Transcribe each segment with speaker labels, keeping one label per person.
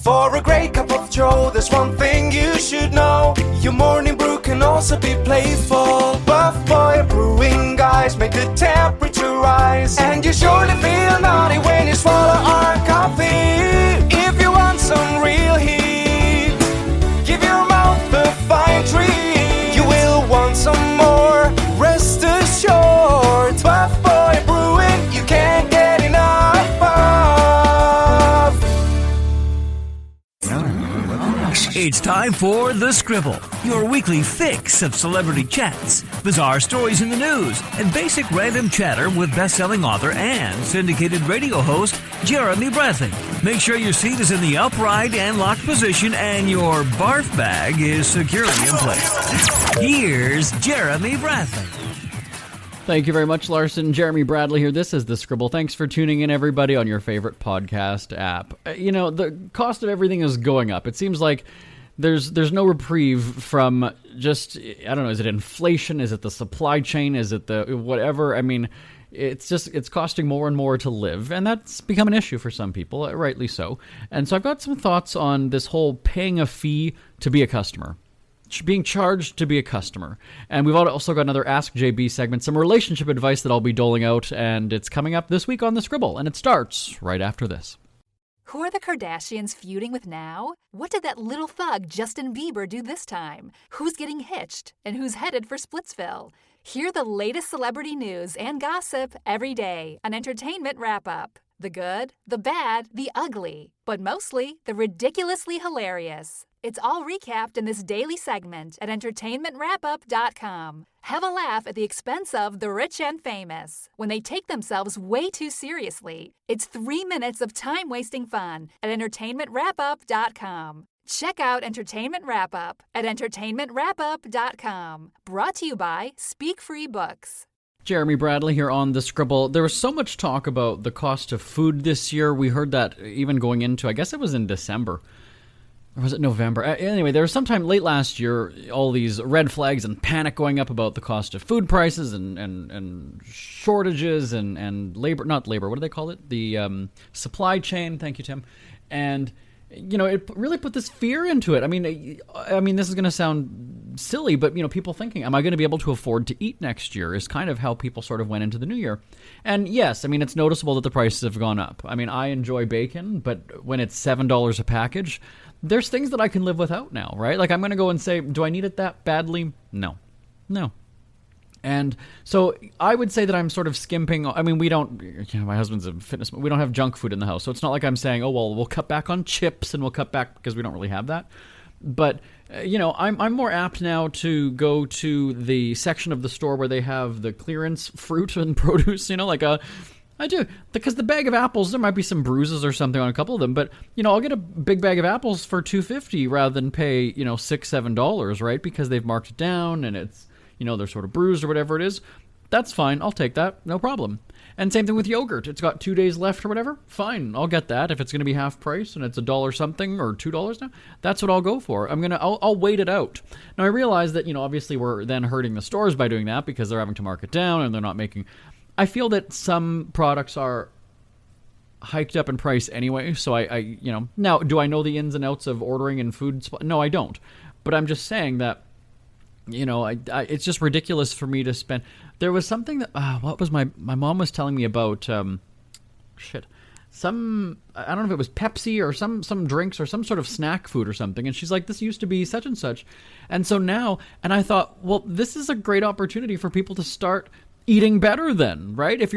Speaker 1: For a great cup of joe, there's one thing you should know. Your morning brew can also be playful. Buff Boy Brewing guys make the temperature rise, and you surely feel naughty when you swallow our coffee. If you want some real heat, give your mouth a fine treat. You will want some more, rest assured. Buff Boy Brewing, you can't get enough of.
Speaker 2: It's time for The Scribble, your weekly fix of celebrity chats, bizarre stories in the news, and basic random chatter with best-selling author and syndicated radio host Jeremy Bradley. Make sure your seat is in the upright and locked position and your barf bag is securely in place. Here's Jeremy Bradley.
Speaker 3: Thank you very much, Larson. Jeremy Bradley here. This is The Scribble. Thanks for tuning in, everybody, on your favorite podcast app. You know, the cost of everything is going up. It seems like there's no reprieve from just, I don't know, is it inflation? Is it the supply chain? Is it the whatever? I mean, it's costing more and more to live, and that's become an issue for some people, rightly so. And so I've got some thoughts on this whole paying a fee to be a customer. Being charged to be a customer. And we've also got another Ask JB segment, some relationship advice that I'll be doling out, and it's coming up this week on The Scribble, and it starts right after this.
Speaker 4: Who are the Kardashians feuding with now? What did that little thug Justin Bieber do this time? Who's getting hitched? And who's headed for Splitsville? Hear the latest celebrity news and gossip every day on Entertainment Wrap-Up. The good, the bad, the ugly, but mostly the ridiculously hilarious. It's all recapped in this daily segment at entertainmentwrapup.com. Have a laugh at the expense of the rich and famous when they take themselves way too seriously. It's 3 minutes of time-wasting fun at entertainmentwrapup.com. Check out Entertainment Wrap-Up at entertainmentwrapup.com. Brought to you by Speak Free Books.
Speaker 3: Jeremy Bradley here on The Scribble. There was so much talk about the cost of food this year. We heard that even going into, I guess it was in December. Or was it November? Anyway, there was sometime late last year, all these red flags and panic going up about the cost of food prices and shortages and labor, not labor, what do they call it? The supply chain. Thank you, Tim. And, you know, it really put this fear into it. I mean, this is going to sound silly, but, you know, people thinking, am I going to be able to afford to eat next year is kind of how people sort of went into the new year. And yes, I mean, it's noticeable that the prices have gone up. I mean, I enjoy bacon, but when it's $7 a package, there's things that I can live without now, right? Like, I'm going to go and say, do I need it that badly? No. And so I would say that I'm sort of skimping. I mean, we don't, you know, my husband's a fitness, we don't have junk food in the house. So it's not like I'm saying, oh, well, we'll cut back on chips and we'll cut back, because we don't really have that. But, you know, I'm more apt now to go to the section of the store where they have the clearance fruit and produce, you know, like I do, because the bag of apples, there might be some bruises or something on a couple of them, but, you know, I'll get a big bag of apples for $2.50 rather than pay, you know, $6-7, right? Because they've marked it down and it's, you know, they're sort of bruised or whatever it is. That's fine. I'll take that. No problem. And same thing with yogurt. It's got 2 days left or whatever. Fine. I'll get that. If it's going to be half price and it's $1 something or $2 now, that's what I'll go for. I'll wait it out. Now, I realize that, you know, obviously we're then hurting the stores by doing that because they're having to mark it down and they're not making. I feel that some products are hiked up in price anyway, so I you know, now, do I know the ins and outs of ordering and food? No, I don't. But I'm just saying that, you know, it's just ridiculous for me to spend. There was something that, what was my mom was telling me about, I don't know if it was Pepsi or some drinks or some sort of snack food or something. And she's like, this used to be such and such. And so now, and I thought, well, this is a great opportunity for people to start eating better then, right? If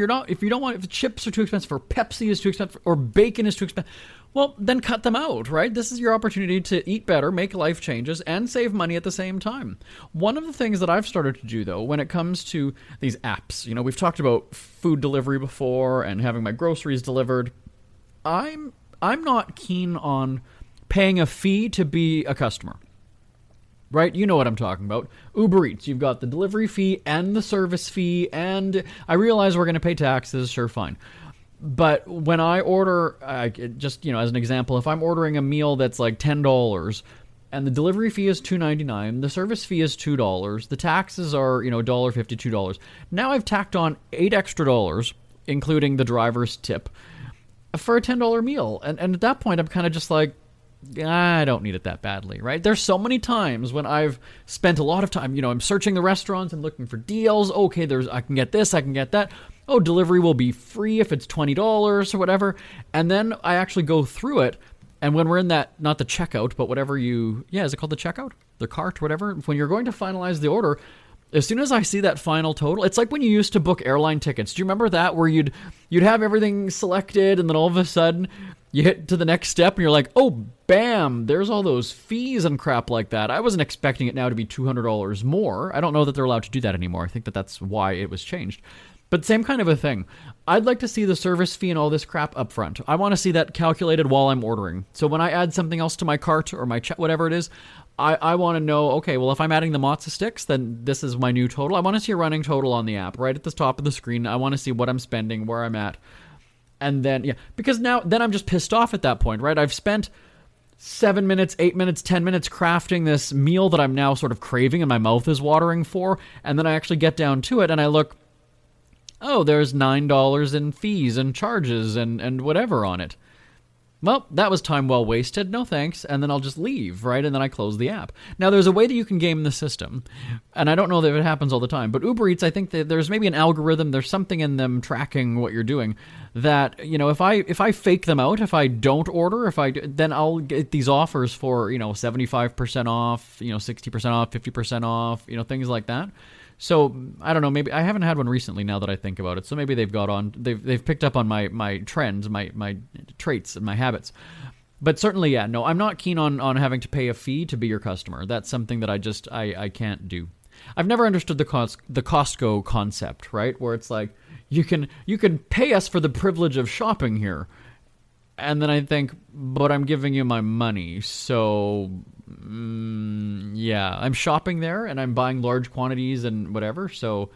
Speaker 3: chips are too expensive, or Pepsi is too expensive, or bacon is too expensive, well, then cut them out, right? This is your opportunity to eat better, make life changes, and save money at the same time. One of the things that I've started to do, though, when it comes to these apps, you know, we've talked about food delivery before and having my groceries delivered. I'm not keen on paying a fee to be a customer. Right? You know what I'm talking about. Uber Eats, you've got the delivery fee and the service fee, and I realize we're going to pay taxes, sure, fine. But when I order, just, you know, as an example, if I'm ordering a meal that's like $10 and the delivery fee is $2.99, the service fee is $2, the taxes are, you know, $1.50, $2. Now I've tacked on $8 extra, including the driver's tip, for a $10 meal. And at that point, I'm kind of just like, I don't need it that badly, right? There's so many times when I've spent a lot of time, I'm searching the restaurants and looking for deals. Okay, I can get this, I can get that. Oh, delivery will be free if it's $20 or whatever. And then I actually go through it. And when we're in that, not the checkout, but whatever is it called the checkout? The cart, whatever. When you're going to finalize the order, as soon as I see that final total, it's like when you used to book airline tickets. Do you remember that, where you'd have everything selected, and then all of a sudden you hit to the next step and you're like, oh, bam, there's all those fees and crap like that. I wasn't expecting it now to be $200 more. I don't know that they're allowed to do that anymore. I think that's why it was changed. But same kind of a thing. I'd like to see the service fee and all this crap up front. I want to see that calculated while I'm ordering. So when I add something else to my cart or my whatever it is, I want to know, okay, well, if I'm adding the matzo sticks, then this is my new total. I want to see a running total on the app right at the top of the screen. I want to see what I'm spending, where I'm at. And then, because then I'm just pissed off at that point, right? I've spent 7 minutes, 8 minutes, 10 minutes crafting this meal that I'm now sort of craving and my mouth is watering for. And then I actually get down to it and I look, oh, there's $9 in fees and charges and whatever on it. Well, that was time well wasted. No thanks. And then I'll just leave, right? And then I close the app. Now, there's a way that you can game the system. And I don't know that it happens all the time. But Uber Eats, I think that there's maybe an algorithm. There's something in them tracking what you're doing that, if I fake them out, if I don't order, then I'll get these offers for, 75% off, 60% off, 50% off, things like that. So I don't know. Maybe I haven't had one recently. Now that I think about it, so maybe they've picked up on my trends, my traits, and my habits. But certainly, no, I'm not keen on having to pay a fee to be your customer. That's something that I can't do. I've never understood the Costco concept, right? Where it's like you can pay us for the privilege of shopping here. And then I think, but I'm giving you my money, so I'm shopping there and I'm buying large quantities and whatever, so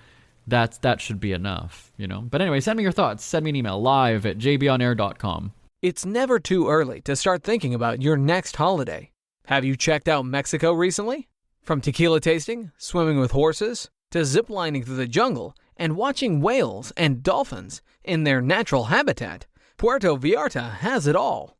Speaker 3: that should be enough, But anyway, send me your thoughts. Send me an email, live@jbonair.com.
Speaker 5: It's never too early to start thinking about your next holiday. Have you checked out Mexico recently? From tequila tasting, swimming with horses, to ziplining through the jungle and watching whales and dolphins in their natural habitat, Puerto Vallarta has it all.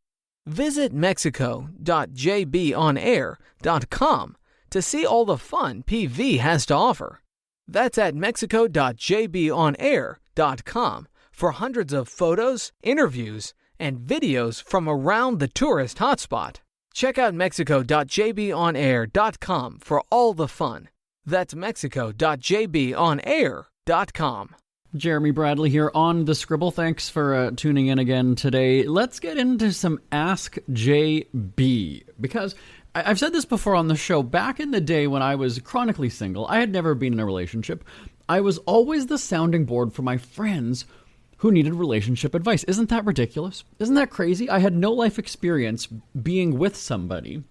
Speaker 5: Visit mexico.jbonair.com to see all the fun PV has to offer. That's at mexico.jbonair.com for hundreds of photos, interviews, and videos from around the tourist hotspot. Check out mexico.jbonair.com for all the fun. That's mexico.jbonair.com.
Speaker 3: Jeremy Bradley here on the Scribble. Thanks for tuning in again today. Let's get into some Ask JB, because I've said this before on the show. Back in the day when I was chronically single, I had never been in a relationship. I was always the sounding board for my friends who needed relationship advice. Isn't that ridiculous? Isn't that crazy? I had no life experience being with somebody,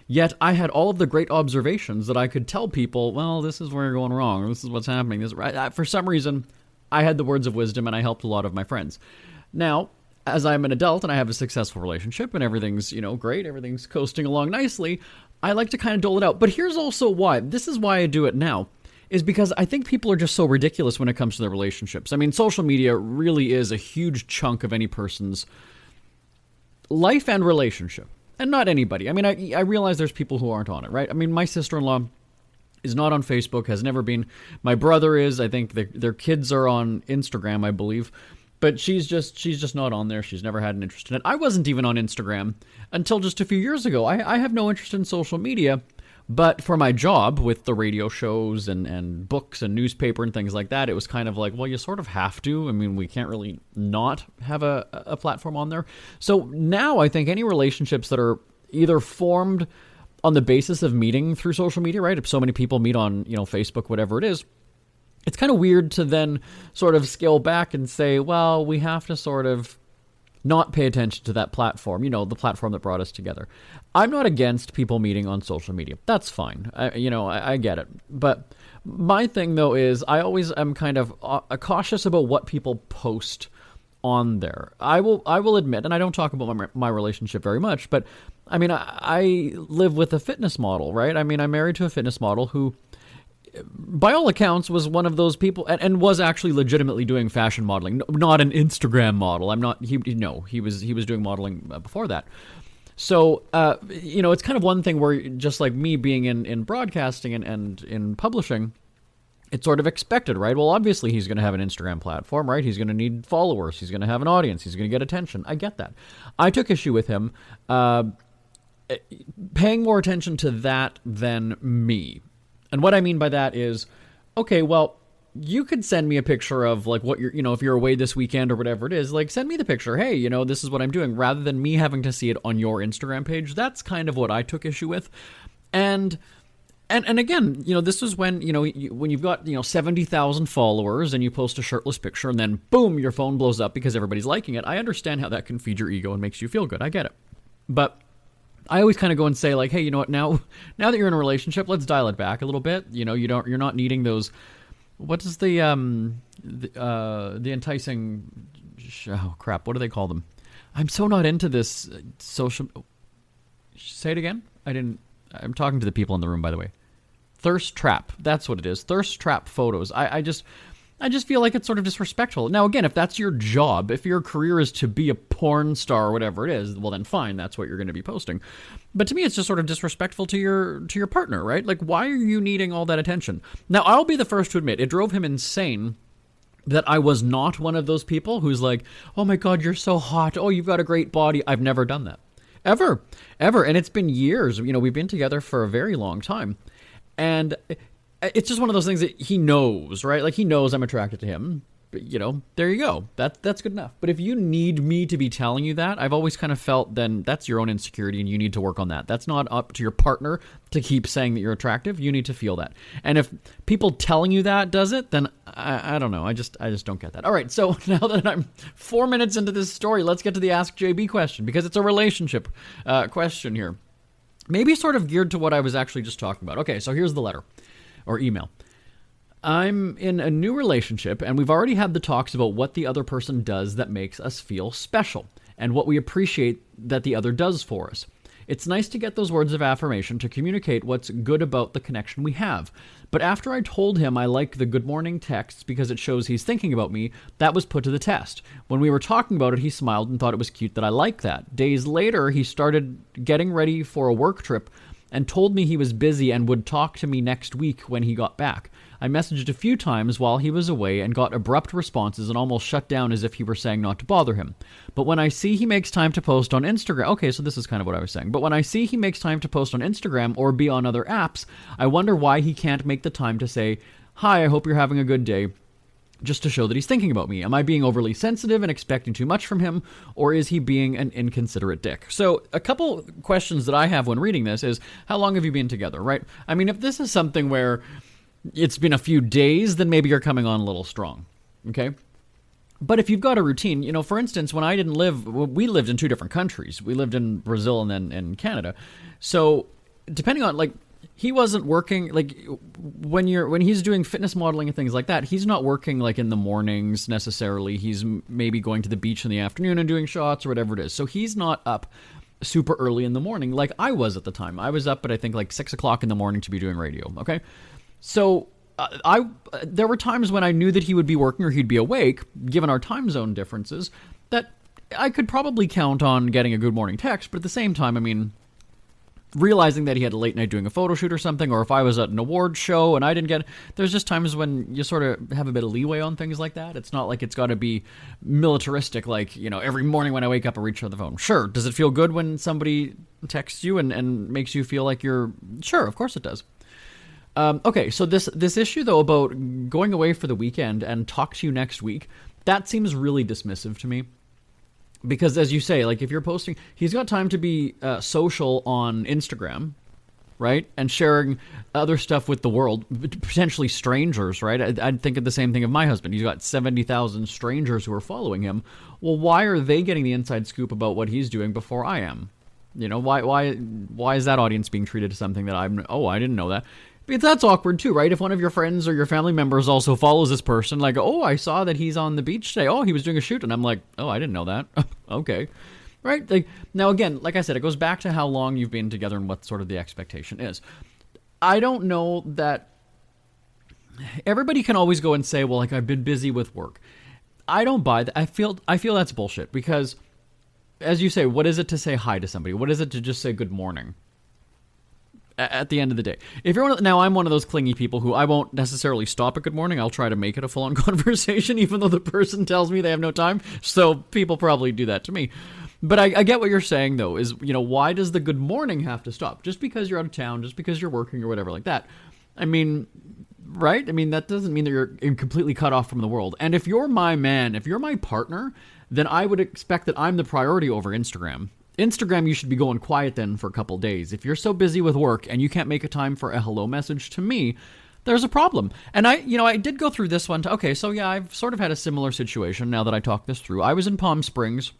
Speaker 3: yet I had all of the great observations that I could tell people, well, this is where you're going wrong. This is what's happening. For some reason, I had the words of wisdom and I helped a lot of my friends. Now, as I'm an adult and I have a successful relationship and everything's, great, everything's coasting along nicely, I like to kind of dole it out. But here's also why. This is why I do it now, is because I think people are just so ridiculous when it comes to their relationships. I mean, social media really is a huge chunk of any person's life and relationship. And not anybody. I mean, I realize there's people who aren't on it, right? I mean, my sister-in-law is not on Facebook, has never been. My brother is. I think their kids are on Instagram, I believe. But she's just not on there. She's never had an interest in it. I wasn't even on Instagram until just a few years ago. I have no interest in social media, but for my job with the radio shows and books and newspaper and things like that, it was kind of like, well, you sort of have to. I mean, we can't really not have a platform on there. So now I think any relationships that are either formed on the basis of meeting through social media, right? If so many people meet on, Facebook, whatever it is, it's kind of weird to then sort of scale back and say, well, we have to sort of not pay attention to that platform, the platform that brought us together. I'm not against people meeting on social media. That's fine. I get it. But my thing, though, is I always am kind of cautious about what people post on there. I will admit, and I don't talk about my relationship very much, but I mean, I live with a fitness model, right? I mean, I'm married to a fitness model who, by all accounts, was one of those people and was actually legitimately doing fashion modeling, not an Instagram model. He was doing modeling before that. So, it's kind of one thing where, just like me being in broadcasting and in publishing, it's sort of expected, right? Well, obviously he's going to have an Instagram platform, right? He's going to need followers. He's going to have an audience. He's going to get attention. I get that. I took issue with him paying more attention to that than me. And what I mean by that is, okay, well, you could send me a picture of like what you're, if you're away this weekend or whatever it is, like send me the picture. Hey, this is what I'm doing, rather than me having to see it on your Instagram page. That's kind of what I took issue with. And again, this is when, when you've got, 70,000 followers and you post a shirtless picture and then boom, your phone blows up because everybody's liking it. I understand how that can feed your ego and makes you feel good. I get it. But I always kind of go and say like, hey, you know what, now that you're in a relationship, let's dial it back a little bit. You're not needing those. What is the enticing? Oh crap! What do they call them? I'm so not into this social. Say it again. I'm talking to the people in the room, by the way. Thirst trap. That's what it is. Thirst trap photos. I just feel like it's sort of disrespectful. Now, again, if that's your job, if your career is to be a porn star or whatever it is, well then fine, that's what you're going to be posting. But to me, it's just sort of disrespectful to your partner, right? Like, why are you needing all that attention? Now, I'll be the first to admit, it drove him insane that I was not one of those people who's like, oh my God, you're so hot. Oh, you've got a great body. I've never done that. Ever. And it's been years. We've been together for a very long time. And it's just one of those things that he knows, right? Like, he knows I'm attracted to him. But, there you go. That's good enough. But if you need me to be telling you that, I've always kind of felt then that's your own insecurity and you need to work on that. That's not up to your partner to keep saying that you're attractive. You need to feel that. And if people telling you that does it, then I don't know. I just don't get that. All right. So now that I'm 4 minutes into this story, let's get to the Ask JB question, because it's a relationship question here. Maybe sort of geared to what I was actually just talking about. Okay. So here's the letter or email. I'm in a new relationship, and we've already had the talks about what the other person does that makes us feel special, and what we appreciate that the other does for us. It's nice to get those words of affirmation to communicate what's good about the connection we have. But after I told him I like the good morning texts because it shows he's thinking about me, that was put to the test. When we were talking about it, he smiled and thought it was cute that I liked that. Days later, he started getting ready for a work trip and told me he was busy and would talk to me next week when he got back. I messaged a few times while he was away and got abrupt responses and almost shut down as if he were saying not to bother him. But when I see he makes time to post on Instagram... Okay, so this is kind of what I was saying. But when I see he makes time to post on Instagram or be on other apps, I wonder why he can't make the time to say, "Hi, I hope you're having a good day," just to show that he's thinking about me. Am I being overly sensitive and expecting too much from him, or is he being an inconsiderate dick? So a couple questions that I have when reading this is, how long have you been together, right? I mean, if this is something where it's been a few days, then maybe you're coming on a little strong, okay? But if you've got a routine, for instance, when I didn't live, we lived in two different countries. We lived in Brazil and then in Canada. So depending on, like, he wasn't working, like, when he's doing fitness modeling and things like that, he's not working, like, in the mornings necessarily. He's maybe going to the beach in the afternoon and doing shots or whatever it is. So he's not up super early in the morning like I was at the time. I was up at, I think, like 6 o'clock in the morning to be doing radio, okay? So there were times when I knew that he would be working or he'd be awake, given our time zone differences, that I could probably count on getting a good morning text. But at the same time, I mean, realizing that he had a late night doing a photo shoot or something, or if I was at an award show and I didn't get, there's just times when you sort of have a bit of leeway on things like that. It's not like it's got to be militaristic, like, every morning when I wake up I reach for the phone. Sure. Does it feel good when somebody texts you and makes you feel like you're, sure, of course it does. Okay, so this issue, though, about going away for the weekend and talk to you next week, that seems really dismissive to me. Because, as you say, like, if you're posting... He's got time to be social on Instagram, right? And sharing other stuff with the world, potentially strangers, right? I'd think of the same thing of my husband. He's got 70,000 strangers who are following him. Well, why are they getting the inside scoop about what he's doing before I am? Why is that audience being treated as something that I didn't know that? Because that's awkward too, right? If one of your friends or your family members also follows this person, like, oh, I saw that he's on the beach today. Oh, he was doing a shoot. And I'm like, oh, I didn't know that. Okay. Right? Like, now, again, like I said, it goes back to how long you've been together and what sort of the expectation is. I don't know that everybody can always go and say, well, like, I've been busy with work. I don't buy that. I feel that's bullshit, because as you say, what is it to say hi to somebody? What is it to just say good morning? At the end of the day, if you're now, I'm one of those clingy people who I won't necessarily stop at good morning. I'll try to make it a full-on conversation, even though the person tells me they have no time. So people probably do that to me. But I get what you're saying, though, is, why does the good morning have to stop? Just because you're out of town, just because you're working or whatever like that. I mean, right? I mean, that doesn't mean that you're completely cut off from the world. And if you're my man, if you're my partner, then I would expect that I'm the priority over Instagram. Instagram, you should be going quiet then for a couple days. If you're so busy with work and you can't make a time for a hello message to me, there's a problem. And I did go through this one. Okay, so yeah, I've sort of had a similar situation now that I talked this through. I was in Palm Springs,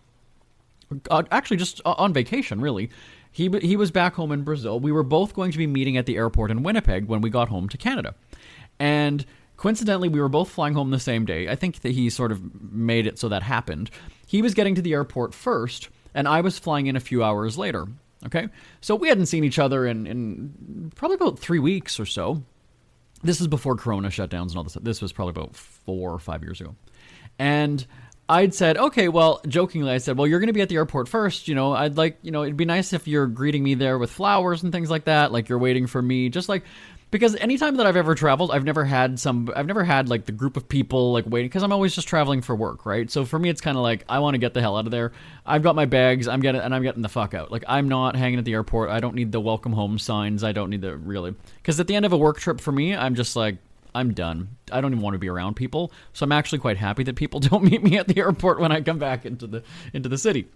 Speaker 3: actually just on vacation, really. He was back home in Brazil. We were both going to be meeting at the airport in Winnipeg when we got home to Canada. And coincidentally, we were both flying home the same day. I think that he sort of made it so that happened. He was getting to the airport first, and I was flying in a few hours later, okay? So we hadn't seen each other in probably about 3 weeks or so. This is before Corona shutdowns and all this. This was probably about 4 or 5 years ago. And I'd said, okay, well, jokingly, I said, well, you're going to be at the airport first. I'd like, it'd be nice if you're greeting me there with flowers and things like that, like you're waiting for me, just like... Because anytime that I've ever traveled, I've never had like the group of people like waiting, because I'm always just traveling for work, right? So for me, it's kind of like, I want to get the hell out of there. I've got my bags, I'm getting the fuck out. Like, I'm not hanging at the airport. I don't need the welcome home signs. I don't need the really, because at the end of a work trip for me, I'm just like, I'm done. I don't even want to be around people. So I'm actually quite happy that people don't meet me at the airport when I come back into the city.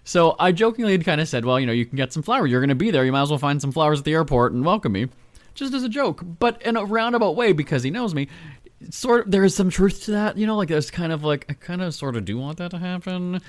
Speaker 3: So I jokingly had kind of said, well, you can get some flowers. You're going to be there. You might as well find some flowers at the airport and welcome me. Just as a joke, but in a roundabout way, because he knows me. There is some truth to that, like there's kind of like, I kind of sort of do want that to happen.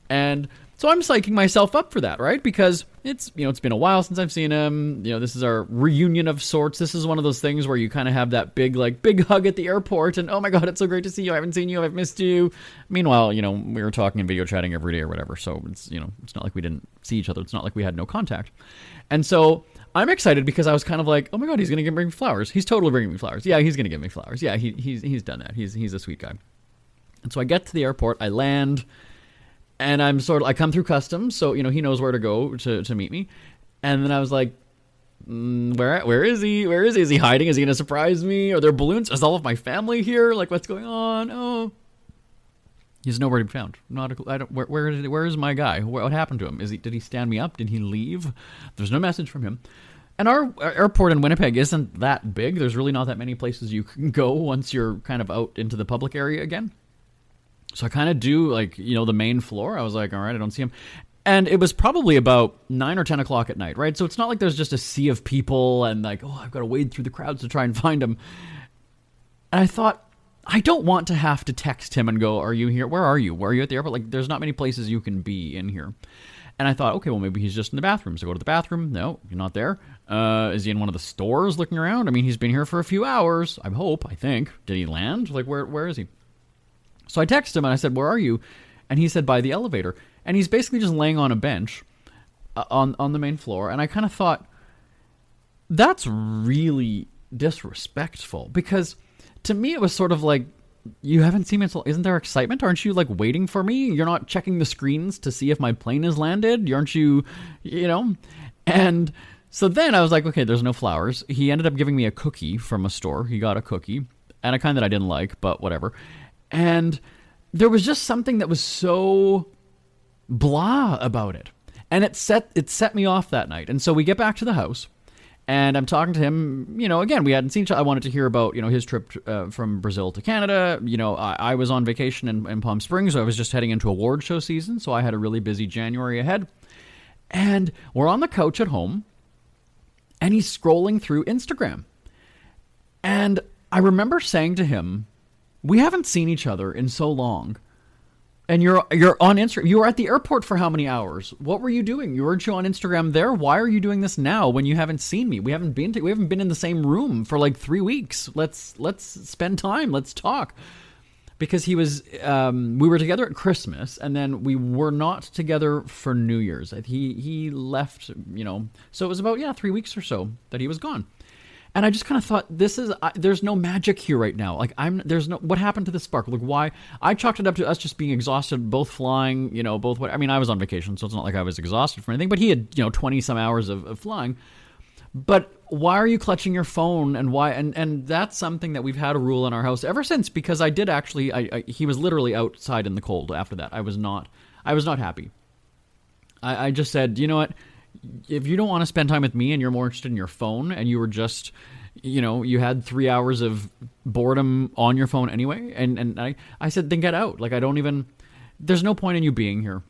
Speaker 3: And so I'm psyching myself up for that, right? Because it's been a while since I've seen him. This is our reunion of sorts. This is one of those things where you kind of have that big hug at the airport and, oh my God, it's so great to see you. I haven't seen you. I've missed you. Meanwhile, we were talking and video chatting every day or whatever. So it's, it's not like we didn't see each other. It's not like we had no contact. And so I'm excited because I was kind of like, oh my God, he's going to bring me flowers. He's totally bringing me flowers. Yeah, he's going to give me flowers. Yeah, he's done that. He's a sweet guy. And so I get to the airport, I land, and I come through customs, so, he knows where to go to meet me. And then I was like, where is he? Where is he? Is he hiding? Is he going to surprise me? Are there balloons? Is all of my family here? Like, what's going on? Oh. He's nowhere to be found. Where is my guy? What happened to him? Did he stand me up? Did he leave? There's no message from him. And our airport in Winnipeg isn't that big. There's really not that many places you can go once you're kind of out into the public area again. So I kind of do the main floor. I was like, all right, I don't see him. And it was probably about 9 or 10 o'clock at night, right? So it's not like there's just a sea of people and I've got to wade through the crowds to try and find him. And I thought, I don't want to have to text him and go, are you here? Where are you? Where are you at the airport? There's not many places you can be in here. And I thought, okay, well, maybe he's just in the bathroom. So go to the bathroom. No, you're not there. Is he in one of the stores looking around? I mean, he's been here for a few hours. I think. Did he land? Where is he? So I texted him and I said, where are you? And he said, by the elevator. And he's basically just laying on a bench on the main floor. And I kind of thought, that's really disrespectful, because to me, it was sort of like, you haven't seen me, isn't there excitement? Aren't you waiting for me? You're not checking the screens to see if my plane has landed? Aren't you, And so then I was like, okay, there's no flowers. He ended up giving me a cookie from a store. He got a cookie, and a kind that I didn't like, but whatever. And there was just something that was so blah about it. And it set me off that night. And so we get back to the house. And I'm talking to him, again, we hadn't seen each other. I wanted to hear about, his trip from Brazil to Canada. I was on vacation in Palm Springs. So I was just heading into award show season. So I had a really busy January ahead. And we're on the couch at home. And he's scrolling through Instagram. And I remember saying to him, we haven't seen each other in so long. And you're on Instagram. You were at the airport for how many hours? What were you doing? Weren't you on Instagram there? Why are you doing this now when you haven't seen me? We haven't been in the same room for 3 weeks. Let's spend time. Let's talk. Because he was, we were together at Christmas, and then we were not together for New Year's. He left, so it was about 3 weeks or so that he was gone. And I just kind of thought, there's no magic here right now. Like, what happened to the spark? Like, why? I chalked it up to us just being exhausted, both flying, both. I mean, I was on vacation, so it's not like I was exhausted from anything, but he had, 20 some hours of flying. But why are you clutching your phone, and why? And that's something that we've had a rule in our house ever since, because I did actually, he was literally outside in the cold after that. I was not happy. I just said, you know what? If you don't want to spend time with me and you're more interested in your phone, and you were just, you had 3 hours of boredom on your phone anyway, and I said, then get out. Like, there's no point in you being here.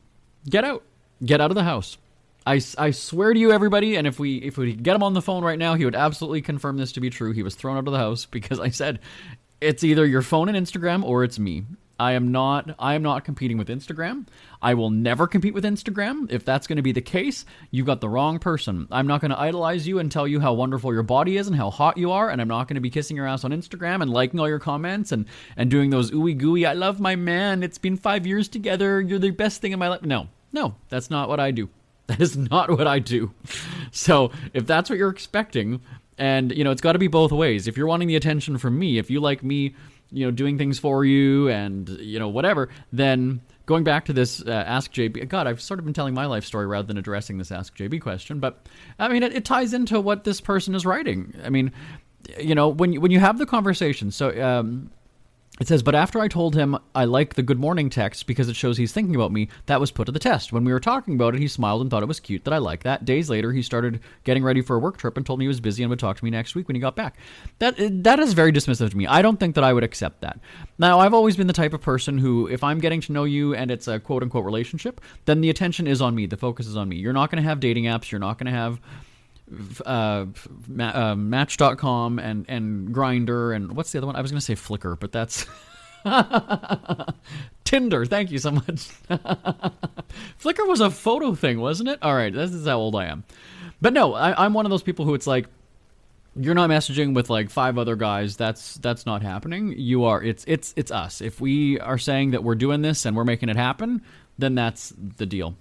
Speaker 3: Get out of the house. I swear to you, everybody, and if we get him on the phone right now, he would absolutely confirm this to be true. He was thrown out of the house because I said, it's either your phone and Instagram or it's me. I am not competing with Instagram. I will never compete with Instagram. If that's going to be the case, you've got the wrong person. I'm not going to idolize you and tell you how wonderful your body is and how hot you are, and I'm not going to be kissing your ass on Instagram and liking all your comments and doing those ooey gooey, I love my man, it's been 5 years together, you're the best thing in my life. No, that's not what I do. That is not what I do. So if that's what you're expecting, and, it's got to be both ways. If you're wanting the attention from me, if you like me, doing things for you and, whatever, then going back to this Ask JB, God, I've sort of been telling my life story rather than addressing this Ask JB question, but, I mean, it ties into what this person is writing. I mean, when you have the conversation, so it says, but after I told him I like the good morning text because it shows he's thinking about me, that was put to the test. When we were talking about it, he smiled and thought it was cute that I like that. Days later, he started getting ready for a work trip and told me he was busy and would talk to me next week when he got back. That is very dismissive to me. I don't think that I would accept that. Now, I've always been the type of person who, if I'm getting to know you and it's a quote-unquote relationship, then the attention is on me. The focus is on me. You're not going to have dating apps. You're not going to have Match.com and Grindr and what's the other one? I was going to say Flickr, but that's Tinder. Thank you so much. Flickr was a photo thing, wasn't it? All right, this is how old I am. But no, I'm one of those people who it's like, you're not messaging with like 5 other guys. That's not happening. You are. It's us. If we are saying that we're doing this and we're making it happen, then that's the deal.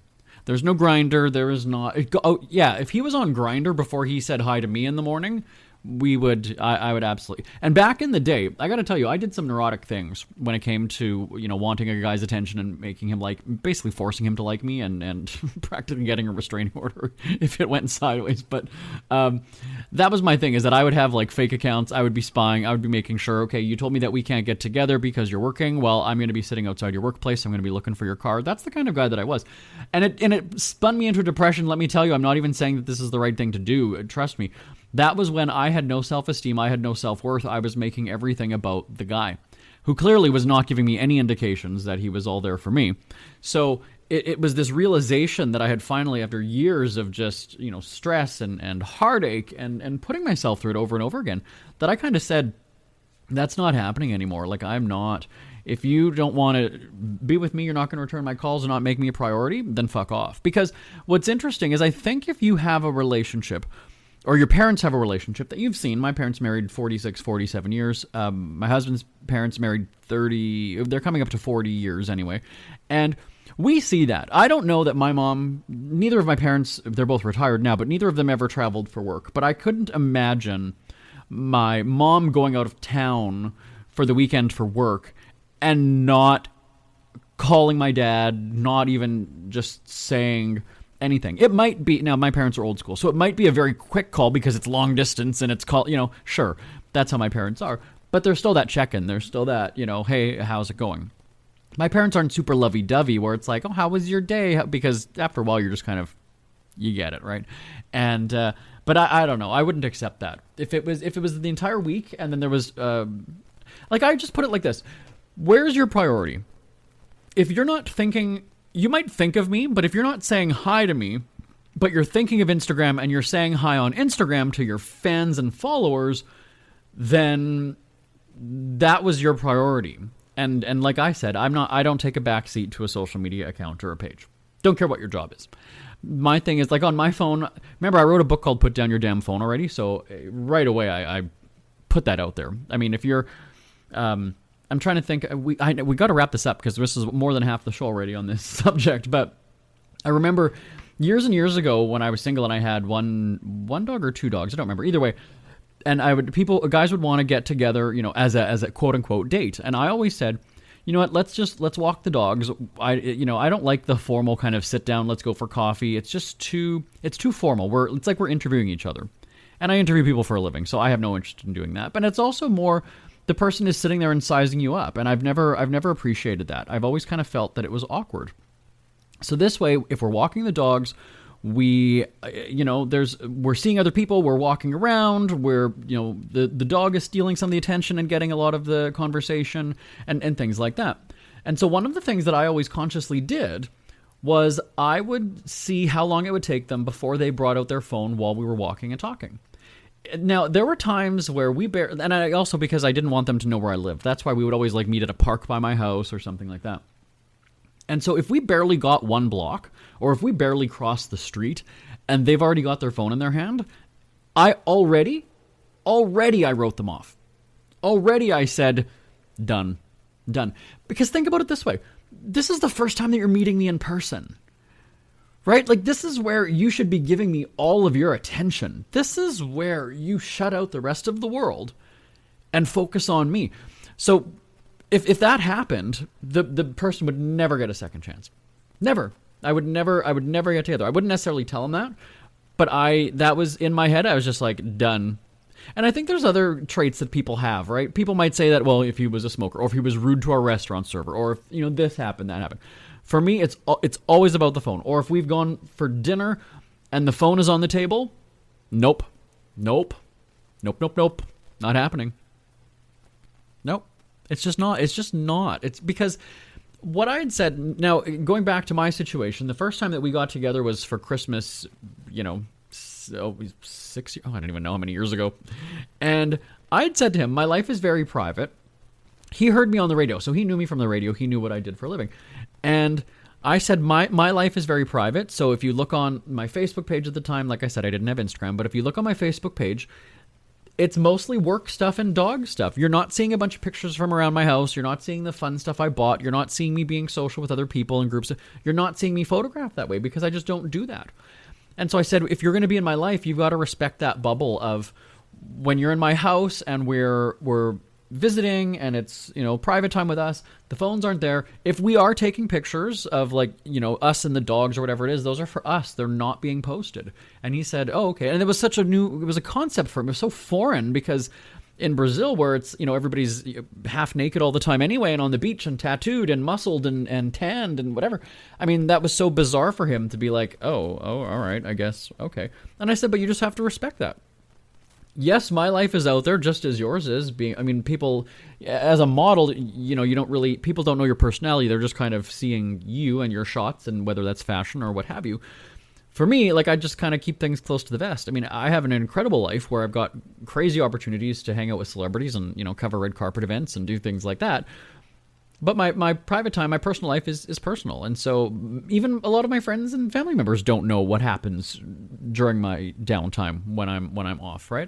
Speaker 3: There's no Grindr. There is not. Oh, yeah. If he was on Grindr before he said hi to me in the morning, I would absolutely. And back in the day, I got to tell you, I did some neurotic things when it came to, wanting a guy's attention and making him basically forcing him to like me and practically getting a restraining order if it went sideways. But that was my thing, is that I would have fake accounts. I would be spying. I would be making sure, okay, you told me that we can't get together because you're working. Well, I'm going to be sitting outside your workplace. I'm going to be looking for your car. That's the kind of guy that I was. And it spun me into a depression. Let me tell you, I'm not even saying that this is the right thing to do. Trust me. That was when I had no self-esteem, I had no self-worth, I was making everything about the guy, who clearly was not giving me any indications that he was all there for me. So it was this realization that I had finally, after years of just, stress and heartache and putting myself through it over and over again, that I kind of said, that's not happening anymore. I'm not. If you don't want to be with me, you're not going to return my calls and not make me a priority, then fuck off. Because what's interesting is I think if you have a relationship, or your parents have a relationship that you've seen. My parents married 46, 47 years. My husband's parents married 30. They're coming up to 40 years anyway. And we see that. I don't know that my mom, neither of my parents, they're both retired now, but neither of them ever traveled for work. But I couldn't imagine my mom going out of town for the weekend for work and not calling my dad, not even just saying anything. It might be, now my parents are old school, so it might be a very quick call because it's long distance and it's called, sure, that's how my parents are. But there's still that check-in. There's still that, hey, how's it going? My parents aren't super lovey-dovey where it's like, oh, how was your day? Because after a while, you're just kind of, you get it, right? And, but I don't know. I wouldn't accept that. If it was the entire week and then there was, I just put it like this. Where's your priority? If you're not thinking, you might think of me, but if you're not saying hi to me, but you're thinking of Instagram and you're saying hi on Instagram to your fans and followers, then that was your priority. And like I said, I don't take a backseat to a social media account or a page. Don't care what your job is. My thing is, on my phone, remember I wrote a book called Put Down Your Damn Phone already, so right away I put that out there. I mean, if you're, I'm trying to think, we got to wrap this up because this is more than half the show already on this subject, but I remember years and years ago when I was single and I had one dog or 2 dogs, I don't remember, either way, and guys would want to get together, as a quote unquote date. And I always said, you know what, let's walk the dogs. I don't like the formal kind of sit down, let's go for coffee. It's just too formal. It's like we're interviewing each other. And I interview people for a living, so I have no interest in doing that. But it's also more the person is sitting there and sizing you up, and I've never appreciated that. I've always kind of felt that it was awkward. So this way, if we're walking the dogs, we're seeing other people, we're walking around, the dog is stealing some of the attention and getting a lot of the conversation and things like that. And so one of the things that I always consciously did was I would see how long it would take them before they brought out their phone while we were walking and talking. Now, there were times where and I also, because I didn't want them to know where I lived, that's why we would always meet at a park by my house or something like that. And so if we barely got one block, or if we barely crossed the street, and they've already got their phone in their hand, I already I wrote them off. Already I said, done. Because think about it this way. This is the first time that you're meeting me in person. Right? This is where you should be giving me all of your attention. This is where you shut out the rest of the world and focus on me. So if that happened, the person would never get a second chance. Never. I would never get together. I wouldn't necessarily tell them that, but that was in my head. I was just like, done. And I think there's other traits that people have, right? People might say that, well, if he was a smoker, or if he was rude to our restaurant server, or if, this happened, that happened. For me, it's always about the phone. Or if we've gone for dinner and the phone is on the table, nope. Not happening. Nope. It's just not. It's because what I had said, now going back to my situation, the first time that we got together was for Christmas, 6 years, I don't even know how many years ago. And I had said to him, my life is very private. He heard me on the radio, so he knew me from the radio. He knew what I did for a living. And I said, my life is very private. So if you look on my Facebook page at the time, like I said, I didn't have Instagram, but if you look on my Facebook page, it's mostly work stuff and dog stuff. You're not seeing a bunch of pictures from around my house. You're not seeing the fun stuff I bought. You're not seeing me being social with other people in groups. You're not seeing me photographed that way because I just don't do that. And so I said, if you're going to be in my life, you've got to respect that bubble of when you're in my house and we're visiting and it's, private time with us, the phones aren't there. If we are taking pictures of us and the dogs or whatever it is, those are for us. They're not being posted. And he said, oh, okay. And it was a concept for him. It was so foreign because in Brazil where it's, everybody's half naked all the time anyway and on the beach and tattooed and muscled and tanned and whatever. I mean, that was so bizarre for him to be like, oh, all right, I guess. Okay. And I said, but you just have to respect that. Yes, my life is out there just as yours is. People, as a model, people don't know your personality. They're just kind of seeing you and your shots and whether that's fashion or what have you. For me, I just kind of keep things close to the vest. I mean, I have an incredible life where I've got crazy opportunities to hang out with celebrities and, cover red carpet events and do things like that. But my private time, my personal life is personal. And so even a lot of my friends and family members don't know what happens during my downtime when I'm off, right?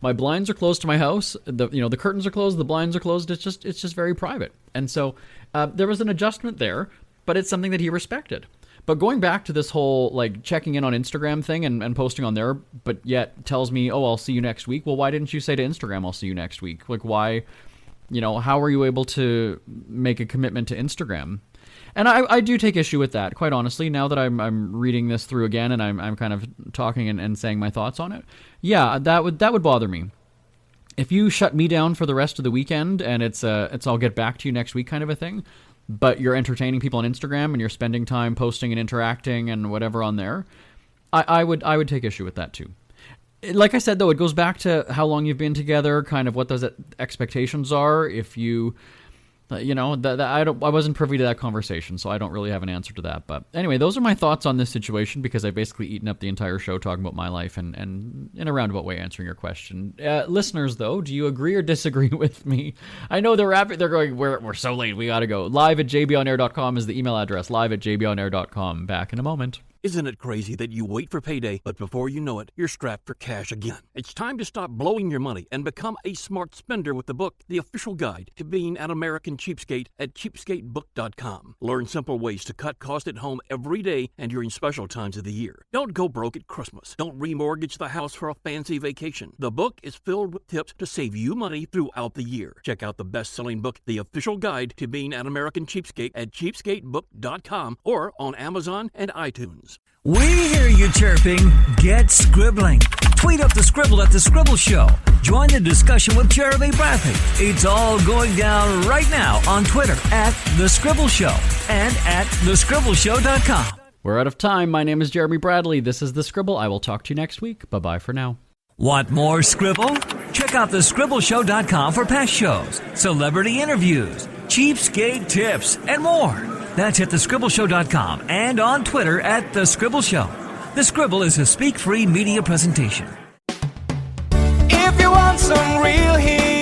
Speaker 3: My blinds are closed to my house. The curtains are closed, the blinds are closed. It's just very private. And so there was an adjustment there, but it's something that he respected. But going back to this whole checking in on Instagram thing and posting on there, but yet tells me, oh, I'll see you next week. Well, why didn't you say to Instagram, I'll see you next week? Why? How are you able to make a commitment to Instagram? And I do take issue with that, quite honestly, now that I'm reading this through again and I'm kind of talking and saying my thoughts on it. Yeah, that would bother me. If you shut me down for the rest of the weekend and it's I'll get back to you next week kind of a thing, but you're entertaining people on Instagram and you're spending time posting and interacting and whatever on there, I would take issue with that too. Like I said, though, it goes back to how long you've been together, kind of what those expectations are. If you, I wasn't privy to that conversation, so I don't really have an answer to that. But anyway, those are my thoughts on this situation because I've basically eaten up the entire show talking about my life and in a roundabout way answering your question. Listeners, though, do you agree or disagree with me? I know they're going, we're so late, we got to go. Live@jbonair.com is the email address, live@jbonair.com. Back in a moment.
Speaker 6: Isn't it crazy that you wait for payday, but before you know it, you're strapped for cash again? It's time to stop blowing your money and become a smart spender with the book, The Official Guide to Being an American Cheapskate at cheapskatebook.com. Learn simple ways to cut costs at home every day and during special times of the year. Don't go broke at Christmas. Don't remortgage the house for a fancy vacation. The book is filled with tips to save you money throughout the year. Check out the best-selling book, The Official Guide to Being an American Cheapskate at cheapskatebook.com or on Amazon and iTunes.
Speaker 2: We hear you chirping. Get scribbling. Tweet up the Scribble at The Scribble Show. Join the discussion with Jeremy Bradley. It's all going down right now on Twitter at The Scribble Show and at thescribbleshow.com.
Speaker 3: We're out of time. My name is Jeremy Bradley. This is The Scribble. I will talk to you next week. Bye-bye for now.
Speaker 2: Want more Scribble? Check out thescribbleshow.com for past shows, celebrity interviews, cheapskate tips, and more. That's at thescribbleshow.com and on Twitter at The Scribble Show. The Scribble is a speak-free media presentation.
Speaker 1: If you want some real heat,